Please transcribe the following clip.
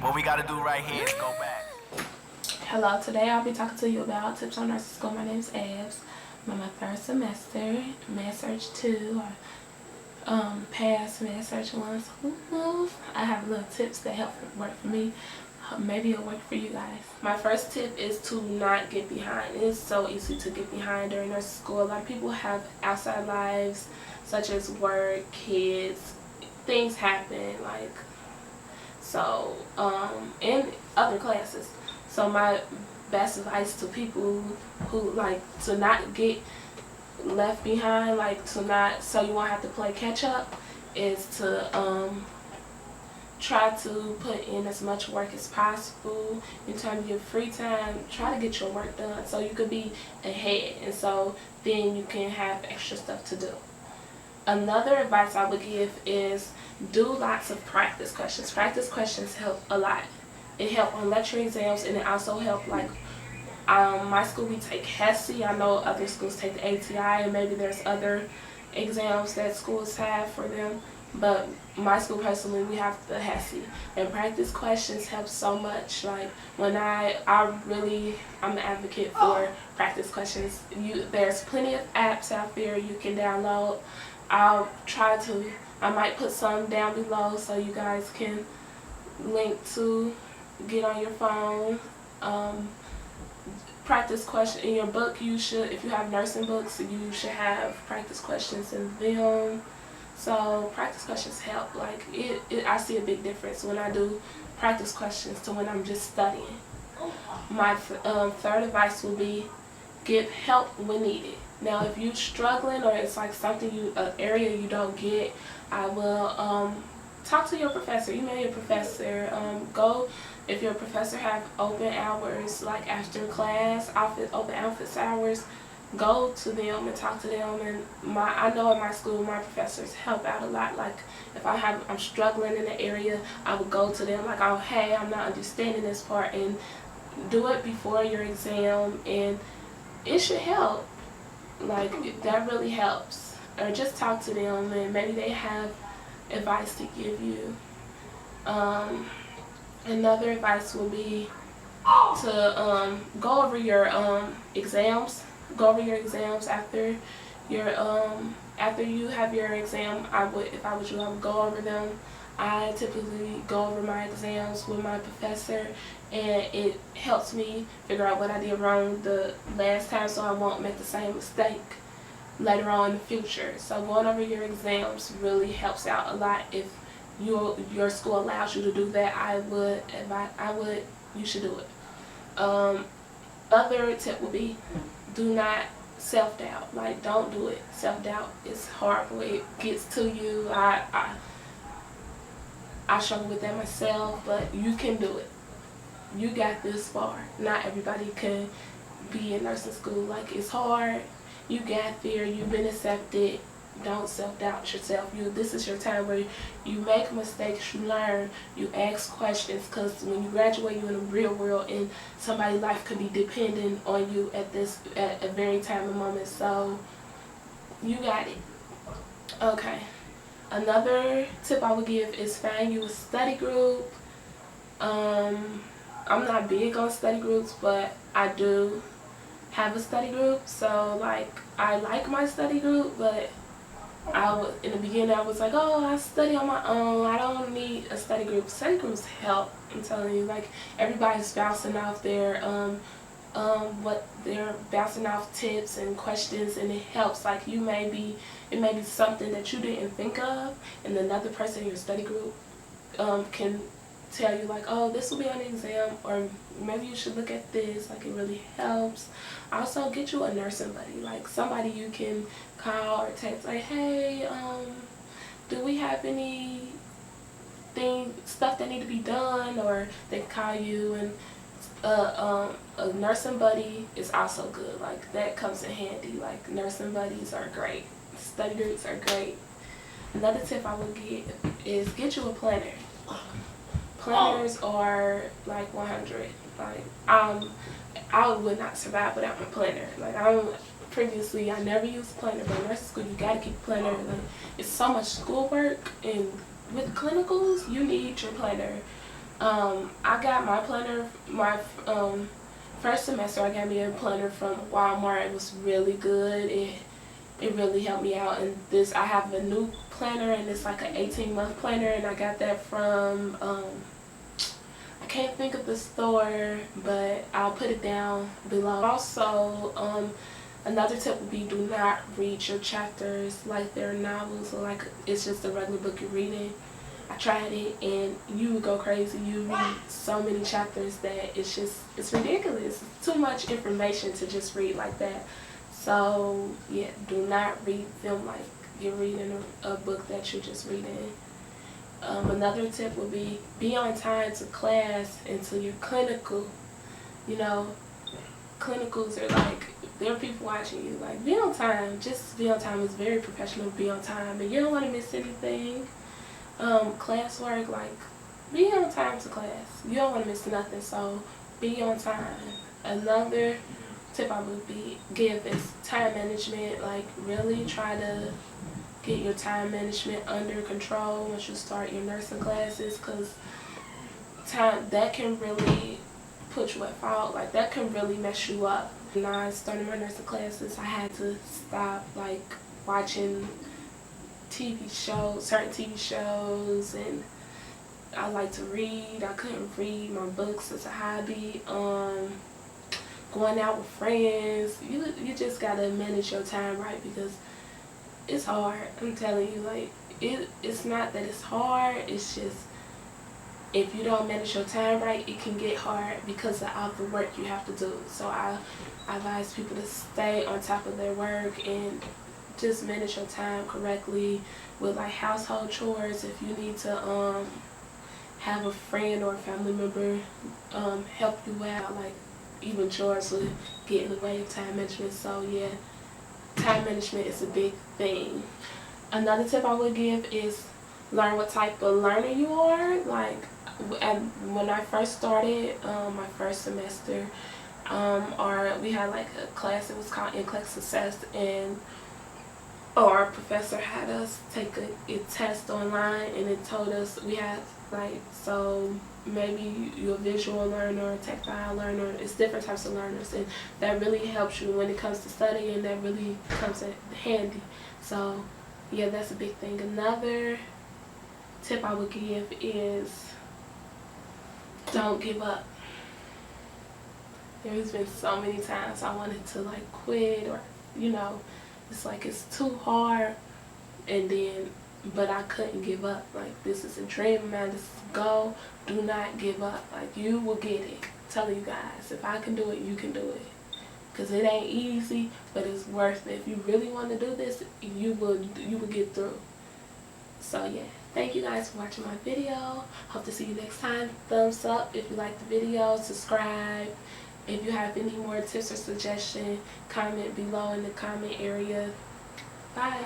What we gotta do right here is go back. Hello, today I'll be talking to you about tips on nursing school. My name is Abs. I'm in my third semester, Med Surg 2, or past Med Surg 1. So, I have little tips that help work for me. Maybe it'll work for you guys. My first tip is to not get behind. It's so easy to get behind during nursing school. A lot of people have outside lives, such as work, kids, things happen, in other classes. So my best advice to people who like to not get left behind, so you won't have to play catch up, is to try to put in as much work as possible in terms of your free time. Try to get your work done so you could be ahead, and so then you can have extra stuff to do. Another advice I would give is do lots of practice questions. Practice questions help a lot. It helps on lecture exams, and it also helps my school, we take HESI. I know other schools take the ATI, and maybe there's other exams that schools have for them. But my school personally, we have the HESI, and practice questions help so much. Like when I'm an advocate for practice questions. There's plenty of apps out there you can download. I might put some down below so you guys can link to get on your phone. Practice question in your book. If you have nursing books, you should have practice questions in them. So practice questions help. I see a big difference when I do practice questions to when I'm just studying. My third advice will be get help when needed. Now, if you're struggling or it's like an area you don't get, I will talk to your professor. Email your professor. If your professor have open hours, like after class, open office hours, go to them and talk to them. And I know at my school, my professors help out a lot. Like if I'm struggling in the area, I would go to them like, oh hey, I'm not understanding this part, and do it before your exam, and it should help. That really helps. Or just talk to them, and maybe they have advice to give you. Another advice will be to go over your exams. Go over your exams after you have your exam. If I was you, I would go over them. I typically go over my exams with my professor, and it helps me figure out what I did wrong the last time, so I won't make the same mistake later on in the future. So going over your exams really helps out a lot. If your school allows you to do that, you should do it. Other tip would be, do not self-doubt. Don't do it. Self-doubt is horrible. It gets to you. I struggle with that myself, but you can do it. You got this far. Not everybody can be in nursing school. It's hard. You got there. You've been accepted. Don't self-doubt yourself. This is your time where you make mistakes, you learn, you ask questions, because when you graduate, you're in the real world, and somebody's life could be dependent on you at a very time and moment. So you got it. Okay. Another tip I would give is find you a study group. I'm not big on study groups, but I do have a study group. So I like my study group, but in the beginning I was like, oh, I study on my own. I don't need a study group. Study groups help. I'm telling you, everybody's bouncing off their they're bouncing off tips and questions, and it helps. It may be something that you didn't think of, and another person in your study group can tell you oh, this will be on the exam, or maybe you should look at this. It really helps. Also, get you a nursing buddy, somebody you can call or text, hey, do we have any stuff that need to be done? Or they can call you, and a nursing buddy is also good. That comes in handy. Nursing buddies are great. Study groups are great. Another tip I would give is get you a planner. Planners are 100. I would not survive without my planner. Previously, I never used a planner, but in nursing school, you gotta keep a planner. It's so much schoolwork, and with clinicals, you need your planner. I got my planner, my first semester I got me a planner from Walmart. It was really good. It really helped me out. And this, I have a new planner, and it's like an 18-month planner, and I got that from I can't think of the store, but I'll put it down below. Also, another tip would be, do not read your chapters like they're novels or like it's just a regular book you're reading. I tried it and you would go crazy. You read so many chapters that it's ridiculous. It's too much information to just read like that. So yeah, do not read them like you're reading a book that you're just reading. Another tip would be on time to class and to your clinical. You know, clinicals are like, there are people watching you. Like, be on time. Just be on time. It's very professional to be on time, and you don't want to miss anything. Classwork, like, be on time to class. You don't want to miss nothing, so be on time. Another tip I would give is time management. Like, really try to get your time management under control once you start your nursing classes, because time, that can really put you at fault. Like, that can really mess you up. When I started my nursing classes, I had to stop like watching TV shows, certain TV shows, and I like to read. I couldn't read my books as a hobby. Going out with friends, you just gotta manage your time right, because it's hard. I'm telling you, like, it's not that it's hard, it's just if you don't manage your time right, it can get hard because of all the work you have to do. So I advise people to stay on top of their work and just manage your time correctly with like household chores. If you need to have a friend or a family member help you out, like even chores will get in the way of time management. So yeah, time management is a big thing. Another tip I would give is learn what type of learner you are. Like, when I first started my first semester, we had like a class, it was called NCLEX-RN, and our professor had us take a test online, and it told us we had like, so maybe you're a visual learner, a tactile learner. It's different types of learners, and that really helps you when it comes to studying. That really comes in handy. So yeah, that's a big thing. Another tip I would give is don't give up. There's been so many times I wanted to like quit, or you know, it's like it's too hard, and then but I couldn't give up. Like, this is a dream of mine, this is a goal. Do not give up. Like, you will get it. I'm telling you guys, if I can do it, you can do it. Because it ain't easy, but it's worth it. If you really want to do this, you will get through. So yeah, thank you guys for watching my video. Hope to see you next time. Thumbs up if you like the video. Subscribe. If you have any more tips or suggestions, comment below in the comment area. Bye.